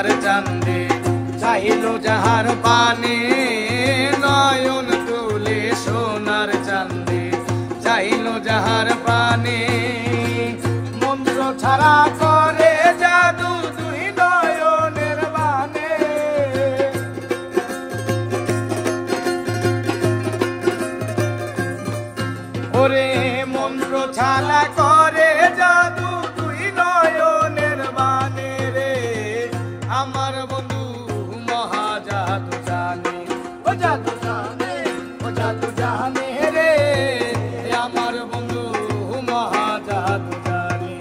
সোনার চাঁদে চাইল যাহার পানে নয়ন তুলে সোনার চাঁদে চাইল যাহার পানে মন্ত্র ছাড়া করে জাদু দুই নয়নের বানে ওরে মন্ত্র ছাড়া করে জাদু দুই নয়নের বানে রে আমার বন্ধু মহাজাদু জানে ও জাদু জানে ও জাদু জানে রে আমার বন্ধু মহাজাদু জানে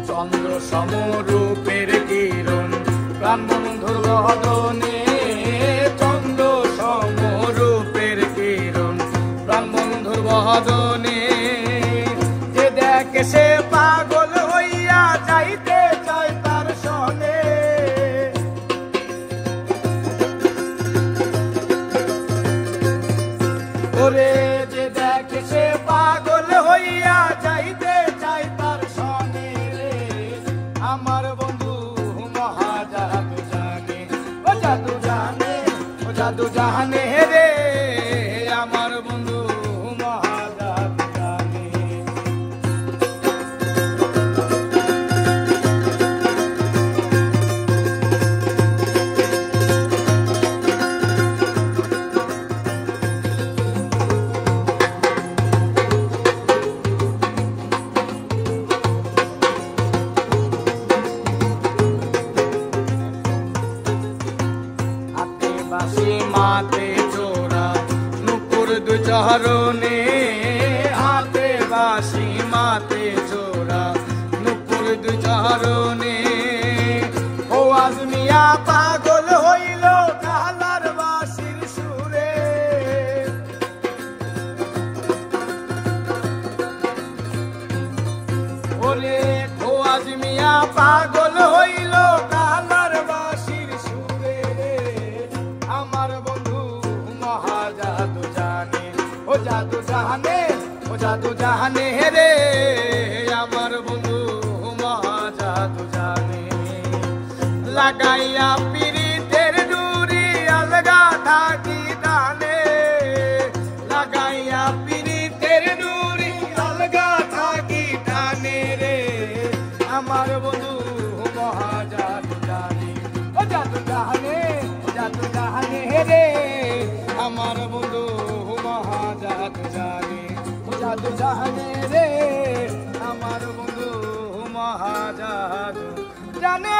চন্দ্র সমরূপের কিরণ প্রাণ বন্ধুর বদনে চন্দ্র সমরূপের কিরণ প্রাণ বন্ধুর বদনে যে দেখে সে পাগল হইয়া যাইতে চায় তার সনে ওরে যে দেখে সে পাগল হইয়া যাইতে চায় তার সনে আমার বন্ধু মহাজাদু জানে ও জাদু জানে ও জাদু জানে রে আমার বন্ধু মহাজাদু জানে বাঁশি মাতে চোরা নুপুর দু চরণে হাতে বাঁশি মাতে চোরা নুপুর দু চরণে ও আজমিয়া পাগল হইল কালার বাঁশির সুরে ওরে ও আজমিয়া পাগল হইল কালার বাঁশির সুরে আমার বন্ধু মহাজাদু জানে ও জাদু জানে ও জাদু জানে রে আমার বন্ধু মহাজাদু জানে লাগাইয়া পিরিতের ডুরি আলগা থাকি টানে লাগাইয়া পিরিতের ডুরি আলগা থাকি টানে রে আমার বন্ধু মহাজাদু জানে ও জাদু জানে ও জাদু জানে রে আমার বন্ধু মহাজাদু জানে ও জাদু জানে রে আমার বন্ধু মহাজাদু জানে।